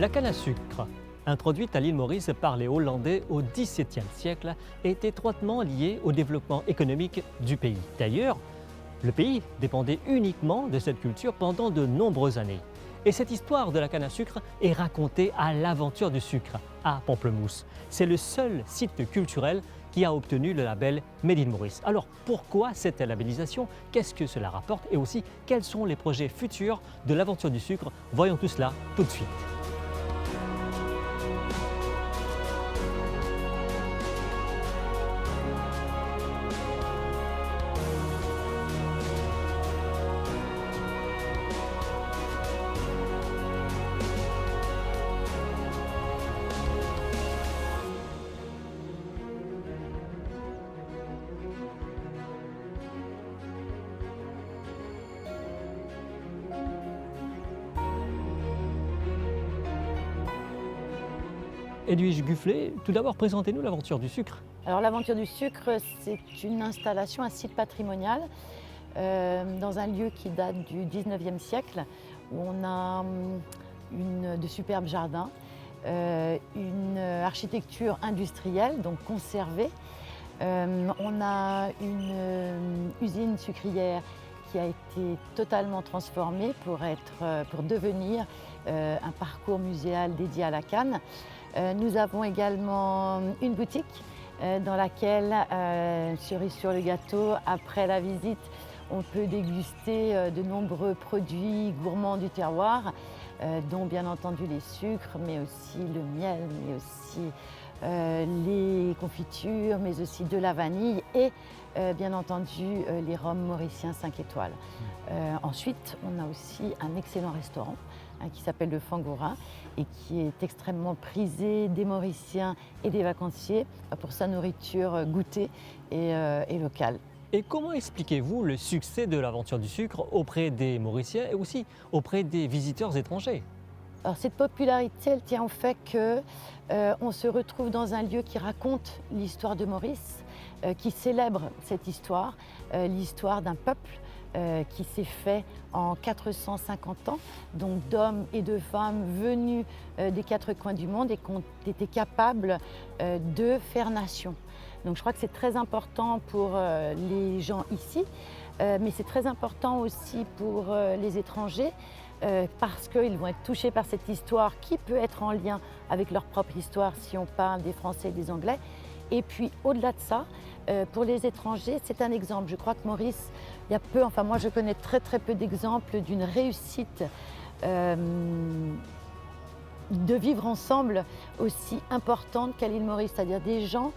La canne à sucre, introduite à l'île Maurice par les Hollandais au XVIIe siècle, est étroitement liée au développement économique du pays. D'ailleurs, le pays dépendait uniquement de cette culture pendant de nombreuses années. Et cette histoire de la canne à sucre est racontée à l'Aventure du sucre, à Pamplemousse. C'est le seul site culturel qui a obtenu le label Made in Maurice. Alors pourquoi cette labellisation? Qu'est-ce que cela rapporte? Et aussi, quels sont les projets futurs de l'Aventure du sucre? Voyons tout cela tout de suite. Edwige Gufflet, tout d'abord présentez-nous l'Aventure du sucre. Alors l'Aventure du sucre, c'est une installation, un site patrimonial dans un lieu qui date du 19e siècle où on a de superbes jardins, une architecture industrielle, donc conservée. On a une usine sucrière qui a été totalement transformée pour devenir un parcours muséal dédié à la canne. Nous avons également une boutique dans laquelle, cerise sur le gâteau, après la visite, on peut déguster de nombreux produits gourmands du terroir, dont bien entendu les sucres, mais aussi le miel, mais aussi les confitures, mais aussi de la vanille et bien entendu les rhums mauriciens 5 étoiles. Ensuite, on a aussi un excellent restaurant qui s'appelle le Fangorin et qui est extrêmement prisé des Mauriciens et des vacanciers pour sa nourriture goûtée et locale. Et comment expliquez-vous le succès de l'Aventure du sucre auprès des Mauriciens et aussi auprès des visiteurs étrangers? Alors cette popularité, elle tient au fait qu'on se retrouve dans un lieu qui raconte l'histoire de Maurice, qui célèbre cette histoire, l'histoire d'un peuple qui s'est fait en 450 ans, donc d'hommes et de femmes venus des quatre coins du monde et qui ont été capables de faire nation. Donc je crois que c'est très important pour les gens ici, mais c'est très important aussi pour les étrangers parce qu'ils vont être touchés par cette histoire qui peut être en lien avec leur propre histoire si on parle des Français et des Anglais. Et puis au-delà de ça, pour les étrangers, c'est un exemple. Je crois que Maurice, il y a peu, enfin moi je connais très peu d'exemples d'une réussite de vivre ensemble aussi importante qu'à l'île Maurice, c'est-à-dire des gens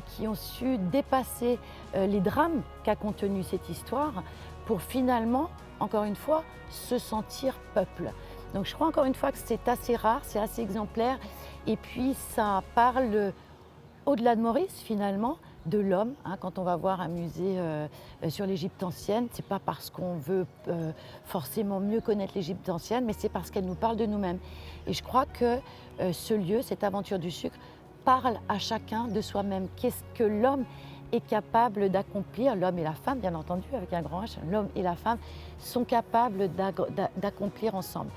qui ont su dépasser les drames qu'a contenu cette histoire pour finalement, encore une fois, se sentir peuple. Donc je crois encore une fois que c'est assez rare, c'est assez exemplaire et puis ça parle au-delà de Maurice finalement, de l'homme. Quand on va voir un musée sur l'Égypte ancienne, c'est pas parce qu'on veut forcément mieux connaître l'Égypte ancienne, mais c'est parce qu'elle nous parle de nous-mêmes. Et je crois que ce lieu, cette aventure du sucre, parle à chacun de soi-même. Qu'est-ce que l'homme est capable d'accomplir, l'homme et la femme, bien entendu, avec un grand H, l'homme et la femme sont capables d'accomplir ensemble.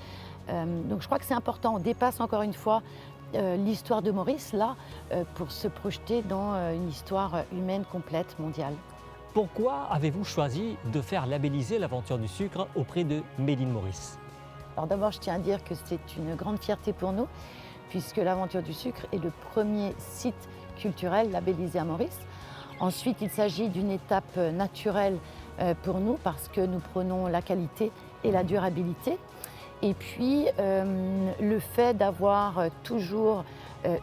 Donc je crois que c'est important, on dépasse encore une fois l'histoire de Maurice, là, pour se projeter dans une histoire humaine complète, mondiale. Pourquoi avez-vous choisi de faire labelliser l'Aventure du sucre auprès de Made in Maurice? Alors d'abord, je tiens à dire que c'est une grande fierté pour nous, puisque l'Aventure du sucre est le premier site culturel labellisé à Maurice. Ensuite, il s'agit d'une étape naturelle pour nous, parce que nous prenons la qualité et la durabilité. Et puis, le fait d'avoir toujours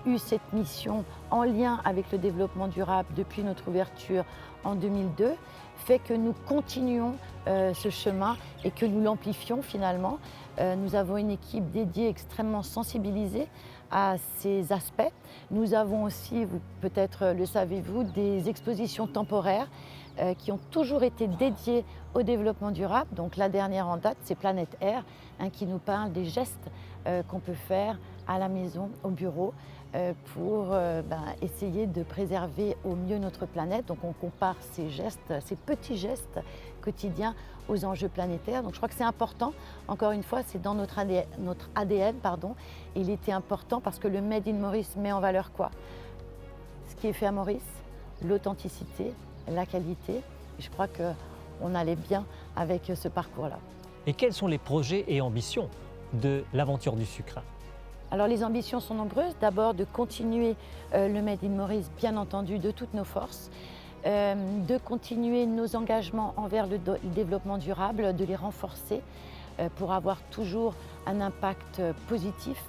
eu cette mission en lien avec le développement durable depuis notre ouverture en 2002 fait que nous continuons ce chemin et que nous l'amplifions finalement. Nous avons une équipe dédiée extrêmement sensibilisée à ces aspects. Nous avons aussi, peut-être le savez-vous, des expositions temporaires qui ont toujours été dédiées au développement durable. Donc la dernière en date, c'est Planète Air, qui nous parle des gestes qu'on peut faire à la maison, au bureau, pour essayer de préserver au mieux notre planète. Donc on compare ces gestes, ces petits gestes quotidiens aux enjeux planétaires. Donc je crois que c'est important. Encore une fois, c'est dans notre ADN, pardon. Et il était important parce que le Made in Maurice met en valeur quoi? Ce qui est fait à Maurice, l'authenticité, la qualité. Et je crois qu'on allait bien avec ce parcours-là. Et quels sont les projets et ambitions de l'aventure du sucre? Alors les ambitions sont nombreuses. D'abord de continuer le Made in Maurice, bien entendu, de toutes nos forces. De continuer nos engagements envers le développement durable, de les renforcer pour avoir toujours un impact positif.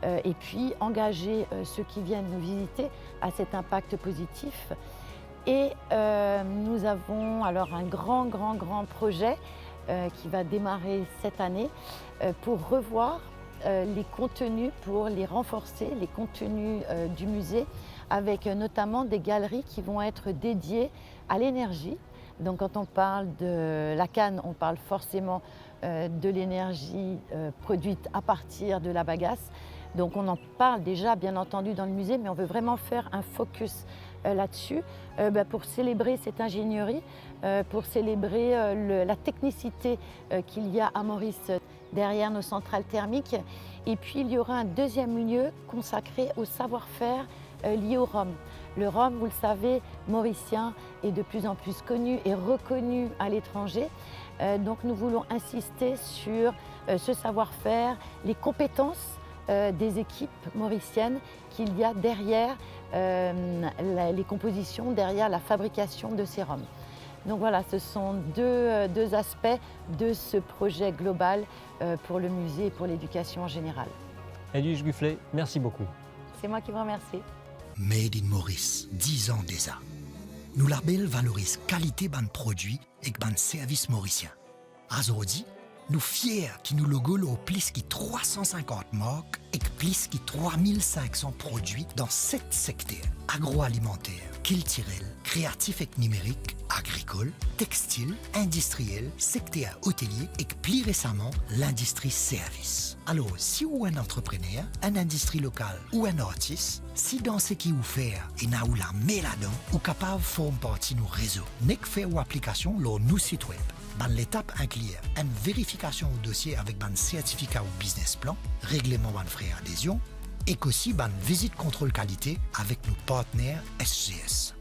Et puis engager ceux qui viennent nous visiter à cet impact positif. Et nous avons alors un grand projet qui va démarrer cette année pour revoir les contenus, pour les renforcer, les contenus du musée, avec notamment des galeries qui vont être dédiées à l'énergie. Donc quand on parle de la canne, on parle forcément de l'énergie produite à partir de la bagasse. Donc on en parle déjà bien entendu dans le musée, mais on veut vraiment faire un focus là-dessus pour célébrer cette ingénierie, pour célébrer la technicité qu'il y a à Maurice derrière nos centrales thermiques. Et puis il y aura un deuxième lieu consacré au savoir-faire lié au rhum. Le rhum, vous le savez, mauricien est de plus en plus connu et reconnu à l'étranger. Donc nous voulons insister sur ce savoir-faire, les compétences des équipes mauriciennes qu'il y a derrière les compositions, derrière la fabrication de ces rhums. Donc voilà, ce sont deux aspects de ce projet global pour le musée et pour l'éducation en général. Edwige Gufflet, merci beaucoup. C'est moi qui vous remercie. Made in Maurice, 10 ans déjà. Nous label valorise qualité ban produits et ban services mauriciens. Aujourd'hui, nous fiers qui nous logo au plus qui 350 marques et plus qui 3500 produits dans 7 secteurs agroalimentaire, culturel, créatif et numérique, agricole, textile, industriel, secteur hôtelier et plus récemment l'industrie service. Alors, si vous êtes un entrepreneur, une industrie locale ou un artiste, si dans ce qui vous fait et n'a ou la met là-dedans, ou capable de former partie de nos réseaux, n'est que faire ou application sur nos sites web. Dans l'étape inclure une vérification au dossier avec un certificat ou business plan, règlement de frais adhésion, et qu'aussi une visite contrôle qualité avec nos partenaires SGS.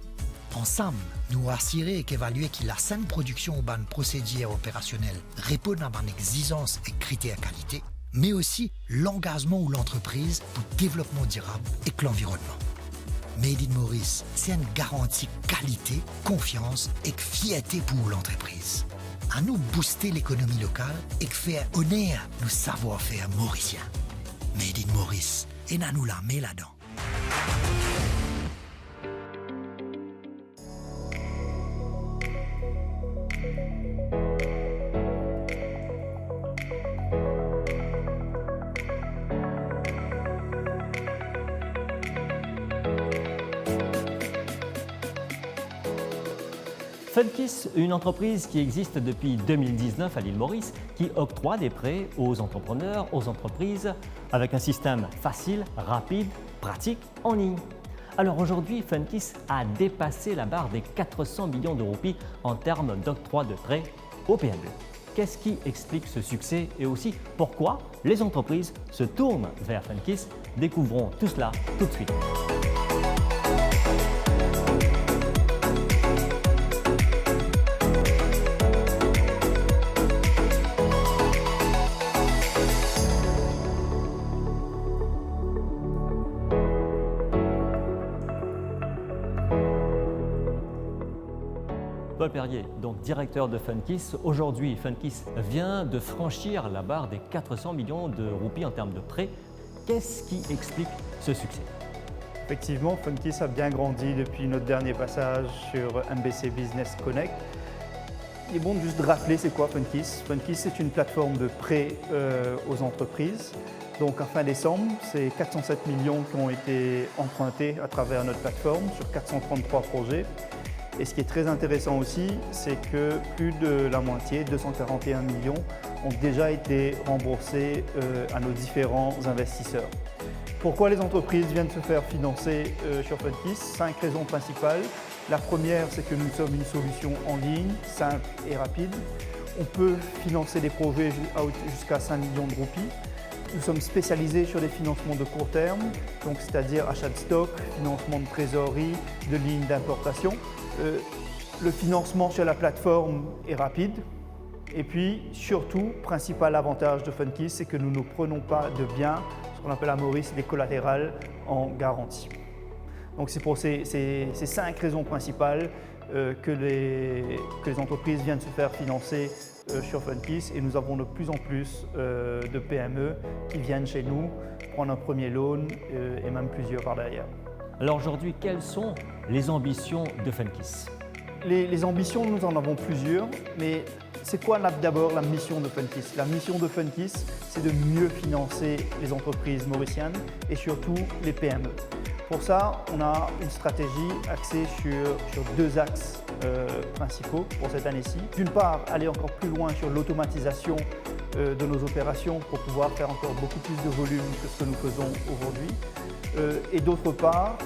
Ensemble, nous assurer et évaluer que la saine production ou ban procédure opérationnelle répond à une exigence et critères qualité, mais aussi l'engagement ou l'entreprise pour le développement durable et que l'environnement. Made in Maurice, c'est une garantie qualité, confiance et fierté pour l'entreprise. À nous booster l'économie locale et faire honneur nos savoir-faire mauriciens. Made in Maurice, et nous la met là-dedans. Funkiss, une entreprise qui existe depuis 2019 à l'île Maurice, qui octroie des prêts aux entrepreneurs, aux entreprises, avec un système facile, rapide, pratique, en ligne. Alors aujourd'hui, Funkiss a dépassé la barre des 400 millions de roupies en termes d'octroi de prêts aux PME. Qu'est-ce qui explique ce succès et aussi pourquoi les entreprises se tournent vers Funkiss? Découvrons tout cela tout de suite. Paul Perrier, donc directeur de Funkiss. Aujourd'hui, Funkiss vient de franchir la barre des 400 millions de roupies en termes de prêts. Qu'est-ce qui explique ce succès? Effectivement, Funkiss a bien grandi depuis notre dernier passage sur MBC Business Connect. Il est bon juste de rappeler c'est quoi Funkiss. Funkiss, c'est une plateforme de prêts aux entreprises. Donc, à fin décembre, c'est 407 millions qui ont été empruntés à travers notre plateforme sur 433 projets. Et ce qui est très intéressant aussi, c'est que plus de la moitié, 241 millions, ont déjà été remboursés à nos différents investisseurs. Pourquoi les entreprises viennent se faire financer sur FundKiss? 5 raisons principales. La première, c'est que nous sommes une solution en ligne, simple et rapide. On peut financer des projets jusqu'à 5 millions de roupies. Nous sommes spécialisés sur les financements de court terme, donc c'est-à-dire achat de stock, financement de trésorerie, de lignes d'importation. Le financement sur la plateforme est rapide. Et puis, surtout, principal avantage de FundKiss, c'est que nous ne prenons pas de biens, ce qu'on appelle à Maurice des collatérales, en garantie. Donc c'est pour ces 5 raisons principales que les entreprises viennent se faire financer sur FundKiss, et nous avons de plus en plus de PME qui viennent chez nous prendre un premier loan et même plusieurs par derrière. Alors aujourd'hui, quelles sont les ambitions de FundKiss? Les ambitions, nous en avons plusieurs, mais c'est quoi d'abord la mission de FundKiss? La mission de FundKiss, c'est de mieux financer les entreprises mauriciennes et surtout les PME. Pour ça, on a une stratégie axée sur 2 axes principaux pour cette année-ci. D'une part, aller encore plus loin sur l'automatisation de nos opérations pour pouvoir faire encore beaucoup plus de volume que ce que nous faisons aujourd'hui. Et d'autre part,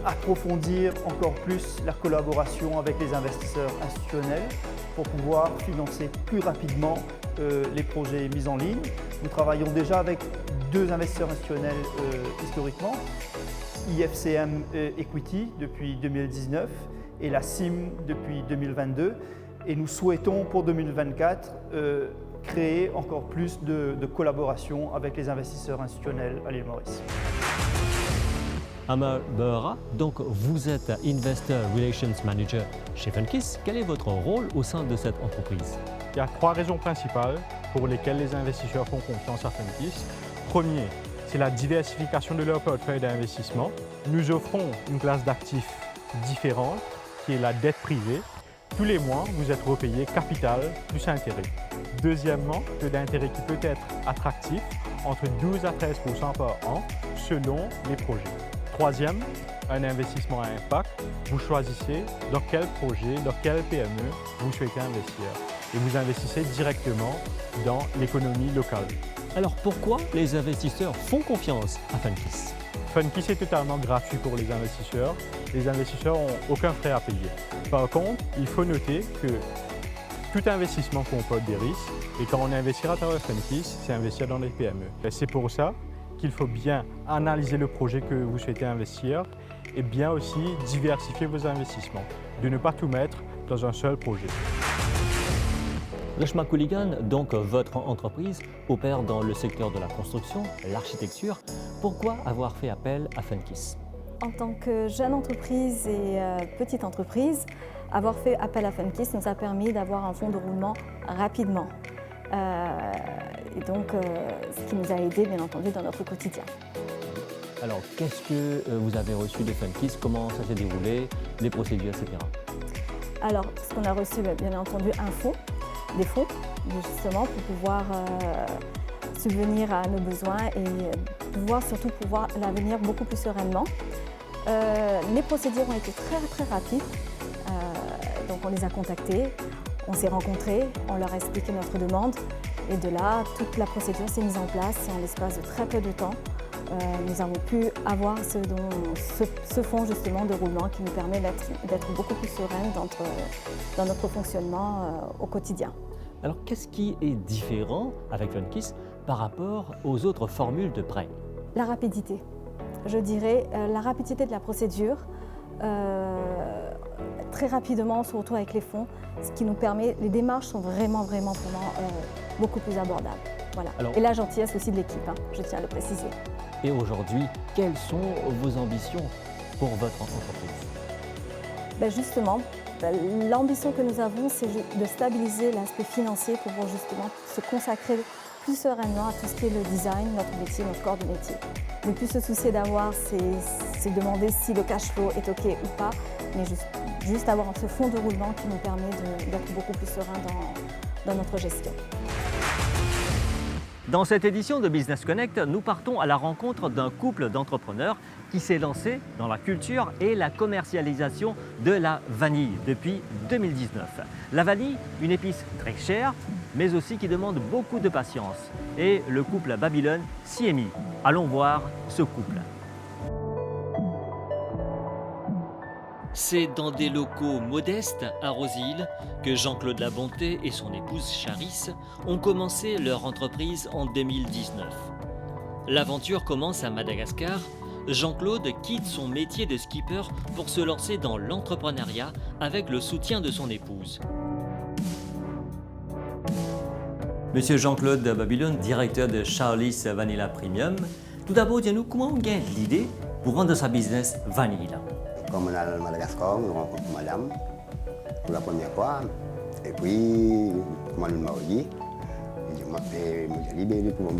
approfondir encore plus la collaboration avec les investisseurs institutionnels pour pouvoir financer plus rapidement les projets mis en ligne. Nous travaillons déjà avec 2 investisseurs institutionnels historiquement, IFCM Equity depuis 2019 et la CIM depuis 2022. Et nous souhaitons pour 2024 créer encore plus de collaboration avec les investisseurs institutionnels à l'île Maurice. Amar Behra, donc vous êtes Investor Relations Manager chez FundKiss. Quel est votre rôle au sein de cette entreprise? Il y a 3 raisons principales pour lesquelles les investisseurs font confiance à FundKiss. Premier, c'est la diversification de leur portefeuille d'investissement. Nous offrons une classe d'actifs différente qui est la dette privée. Tous les mois, vous êtes repayé capital plus intérêt. Deuxièmement, taux d'intérêt qui peut être attractif entre 12 à 13 % par an selon les projets. Troisième, un investissement à impact. Vous choisissez dans quel projet, dans quelle PME vous souhaitez investir et vous investissez directement dans l'économie locale. Alors pourquoi les investisseurs font confiance à FundKiss? FundKiss est totalement gratuit pour les investisseurs. Les investisseurs n'ont aucun frais à payer. Par contre, il faut noter que tout investissement comporte des risques et quand on investit à travers FundKiss, c'est investir dans les PME. C'est pour ça qu'il faut bien analyser le projet que vous souhaitez investir et bien aussi diversifier vos investissements, de ne pas tout mettre dans un seul projet. Reshma Kouligan, donc votre entreprise opère dans le secteur de la construction, l'architecture. Pourquoi avoir fait appel à FundKiss? En tant que jeune entreprise et petite entreprise, avoir fait appel à FundKiss nous a permis d'avoir un fonds de roulement rapidement. Et donc, ce qui nous a aidé, bien entendu, dans notre quotidien. Alors, qu'est-ce que vous avez reçu de FundKiss? Comment ça s'est déroulé? Les procédures, etc. Alors, ce qu'on a reçu, bien entendu, des fonds, justement, pour pouvoir subvenir à nos besoins et pouvoir surtout pouvoir l'avenir beaucoup plus sereinement. Les procédures ont été très rapides, donc on les a contactés, on s'est rencontrés, on leur a expliqué notre demande et de là, toute la procédure s'est mise en place et en l'espace de très peu de temps, nous avons pu avoir ce fonds justement de roulement qui nous permet d'être beaucoup plus sereins dans notre fonctionnement au quotidien. Alors qu'est-ce qui est différent avec FundKiss par rapport aux autres formules de prêt? La rapidité. Je dirais la rapidité de la procédure, très rapidement, surtout avec les fonds, ce qui nous permet, les démarches sont vraiment beaucoup plus abordables. Voilà. Et la gentillesse aussi de l'équipe, je tiens à le préciser. Et aujourd'hui, quelles sont vos ambitions pour votre entreprise? Justement, l'ambition que nous avons, c'est de stabiliser l'aspect financier pour pouvoir justement se consacrer plus sereinement à tout ce qui est le design, notre métier, notre corps de métier. Ne plus se soucier d'avoir, c'est demander si le cash flow est OK ou pas, mais juste avoir ce fonds de roulement qui nous permet d'être beaucoup plus serein dans notre gestion. Dans cette édition de Business Connect, nous partons à la rencontre d'un couple d'entrepreneurs qui s'est lancé dans la culture et la commercialisation de la vanille depuis 2019. La vanille, une épice très chère, mais aussi qui demande beaucoup de patience. Et le couple Babylone s'y est mis. Allons voir ce couple. C'est dans des locaux modestes à Rosyth que Jean-Claude Labonté et son épouse Charisse ont commencé leur entreprise en 2019. L'aventure commence à Madagascar. Jean-Claude quitte son métier de skipper pour se lancer dans l'entrepreneuriat avec le soutien de son épouse. Monsieur Jean-Claude Babylone, directeur de Charlie's Vanilla Premium. Tout d'abord, dis-nous comment on gagne l'idée pour rendre sa business vanille. Comme on est à Madagascar, on rencontre madame pour la première fois. Et puis, comment nous m'avons dit, je m'appelle Moujali, pour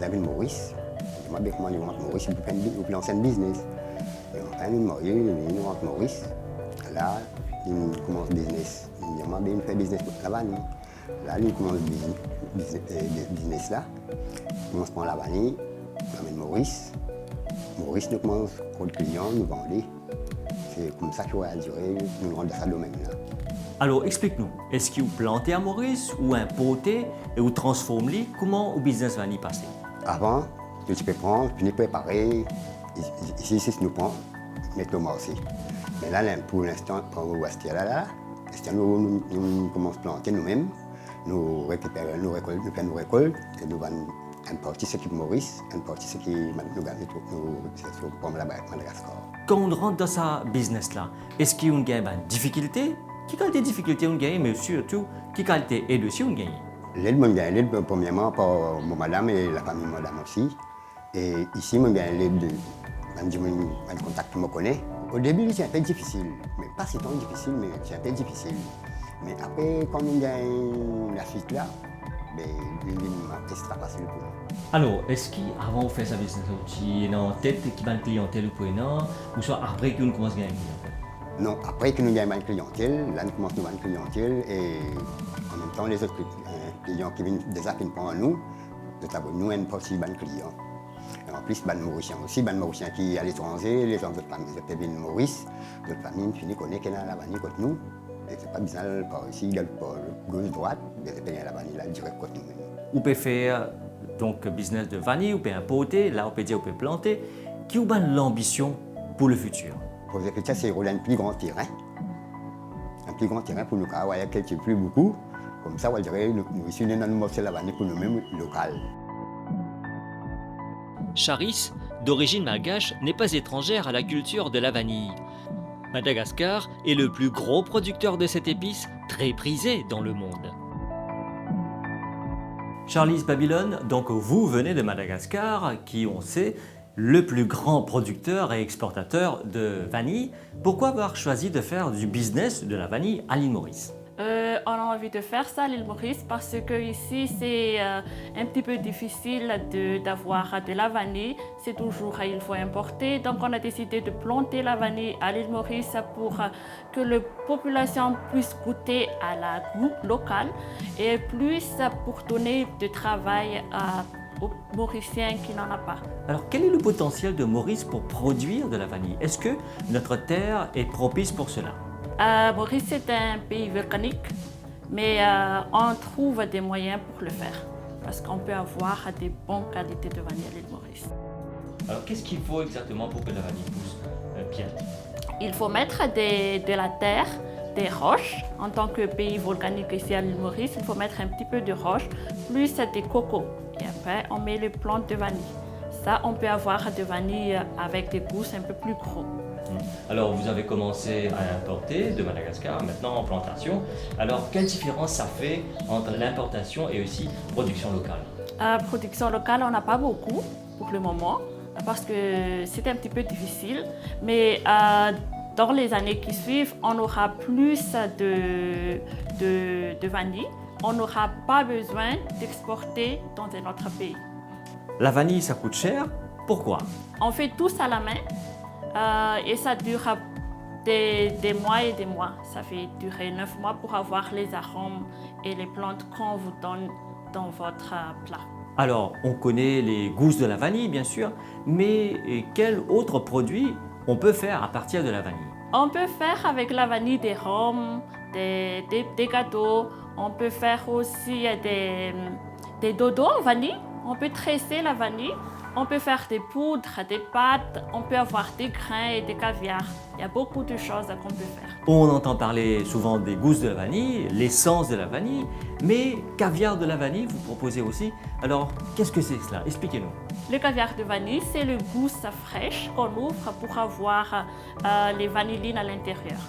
David Maurice. Je m'appelle comment je rentre Maurice pour lancer un business. Et enfin, nous m'avons rentre Maurice. Là, il commence le business. Je m'appelle fait business pour la vanille. Là, il commence le business là. Il commence par la vanille, on amène Maurice. Maurice nous commence pour le client, nous vendons. C'est comme ça qu'on va durer, nous rendons ça domaine-là. Alors explique-nous, est-ce que vous plantez à Maurice ou importez et vous transformez? Comment le business va y passer? Avant, tu peux prendre, puis nous préparer. Ici, si nous prenons, mettre au marché. Mais là, pour l'instant, quand on va rester là, nous commençons à planter nous-mêmes. Nous récupérons nos récoltes, nous récoltes et nous vendons une partie ce qui est Maurice, une partie ce qui est pour Madagascar. Quand on rentre dans ce business-là, est-ce qu'il y a une difficulté? Quelle qualité de difficulté on gagne, mais surtout, quelle qualité aide aussi on gagne? L'aide, on gagne l'aide premièrement par mon madame et la famille de madame aussi. Et ici, on gagne l'aide de un contact que je connais. Au début, c'est un peu difficile, mais pas si tant difficile, mais c'est un peu difficile. Mais après, quand on gagne la suite là, c'est extra facile pour nous. Alors, est-ce qu'avant de faire sa business, il y a en tête qui va une clientèle ou soit après qu'on commence à gagner? Non, après que nous gagnons une clientèle, là nous commençons à avoir une clientèle et en même temps les autres clients qui viennent déjà qui prennent à nous, nous une partie de clients. Et en plus, les Mauriciens aussi, les Mauriciens qui sont à l'étranger, les gens de familles viennent de Maurice, d'autres familles qui connaissent qu'il y a la vanille contre nous. Et c'est pas bizarre par ici, par gauche-droite, mais c'est pas la vanille là, direct contre nous. On peut faire donc business de vanille, on peut importer, là on peut dire on peut planter. Qui a l'ambition pour le futur? Pour le futur, c'est rouler un plus grand terrain. Un plus grand terrain pour nous, il y a quelques plus beaucoup. Comme ça, on dirait nous ici, nous avons morceau la vanille pour nous-mêmes local. Charisse, d'origine malgache, n'est pas étrangère à la culture de la vanille. Madagascar est le plus gros producteur de cette épice, très prisée dans le monde. Charlie's Babylone, donc vous venez de Madagascar, qui on sait, le plus grand producteur et exportateur de vanille. Pourquoi avoir choisi de faire du business de la vanille à l'île Maurice? On a envie de faire ça à l'île Maurice parce que ici c'est un petit peu difficile d'avoir de la vanille. C'est toujours il faut importer. Donc on a décidé de planter la vanille à l'île Maurice pour que la population puisse goûter à la goût local et plus pour donner du travail aux Mauriciens qui n'en ont pas. Alors quel est le potentiel de Maurice pour produire de la vanille? Est-ce que notre terre est propice pour cela? Maurice c'est un pays volcanique, mais on trouve des moyens pour le faire parce qu'on peut avoir des bonnes qualités de vanille à l'île Maurice. Alors qu'est-ce qu'il faut exactement pour que la vanille pousse bien? Il faut mettre de la terre, des roches. En tant que pays volcanique ici à l'île Maurice, il faut mettre un petit peu de roches, plus des cocos. Et après, on met les plantes de vanille. Ça, on peut avoir de vanille avec des gousses un peu plus gros. Alors, vous avez commencé à importer de Madagascar, maintenant en plantation. Alors, quelle différence ça fait entre l'importation et aussi production locale? Production locale, on n'a pas beaucoup pour le moment parce que c'est un petit peu difficile. Mais dans les années qui suivent, on aura plus de vanille. On n'aura pas besoin d'exporter dans un autre pays. La vanille, ça coûte cher. Pourquoi? On fait tous à la main et ça dure des mois et des mois. Ça fait durer 9 mois pour avoir les arômes et les plantes qu'on vous donne dans votre plat. Alors, on connaît les gousses de la vanille, bien sûr, mais quel autre produit on peut faire à partir de la vanille? On peut faire avec la vanille des rhums, des gâteaux. On peut faire aussi des dodos en vanille. On peut tresser la vanille. On peut faire des poudres, des pâtes, on peut avoir des grains et des caviars. Il y a beaucoup de choses qu'on peut faire. On entend parler souvent des gousses de la vanille, l'essence de la vanille, mais caviar de la vanille, vous proposez aussi. Alors, qu'est-ce que c'est cela? Expliquez-nous. Le caviar de vanille, c'est le gousse fraîche qu'on ouvre pour avoir les vanillines à l'intérieur.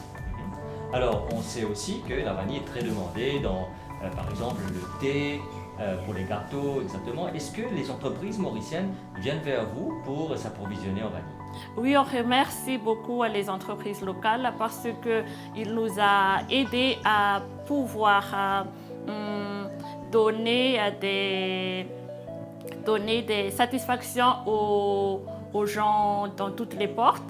Alors, on sait aussi que la vanille est très demandée dans, par exemple, le thé, pour les gâteaux, exactement. Est-ce que les entreprises mauriciennes viennent vers vous pour s'approvisionner en vanille? Oui, on remercie beaucoup les entreprises locales parce qu'ils nous ont aidés à pouvoir donner des satisfactions aux gens dans toutes les portes.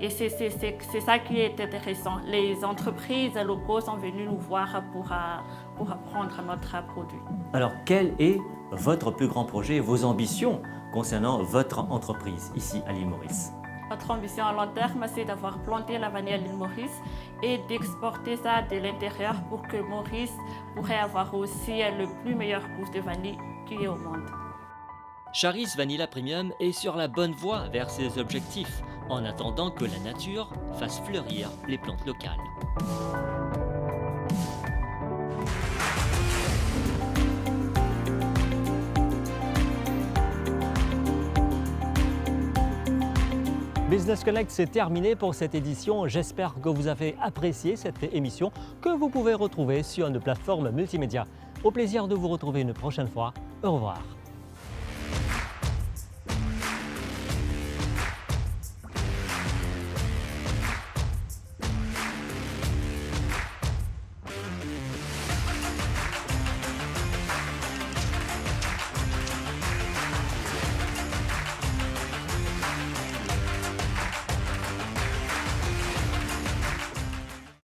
Et c'est ça qui est intéressant. Les entreprises locales sont venues nous voir pour prendre notre produit. Alors, quel est votre plus grand projet, vos ambitions concernant votre entreprise ici à l'île Maurice? Notre ambition à long terme, c'est d'avoir planté la vanille à l'île Maurice et d'exporter ça de l'intérieur pour que Maurice pourrait avoir aussi le plus meilleur goût de vanille qui est au monde. Charis Vanilla Premium est sur la bonne voie vers ses objectifs, en attendant que la nature fasse fleurir les plantes locales. Business Connect, c'est terminé pour cette édition. J'espère que vous avez apprécié cette émission que vous pouvez retrouver sur nos plateformes multimédia. Au plaisir de vous retrouver une prochaine fois. Au revoir.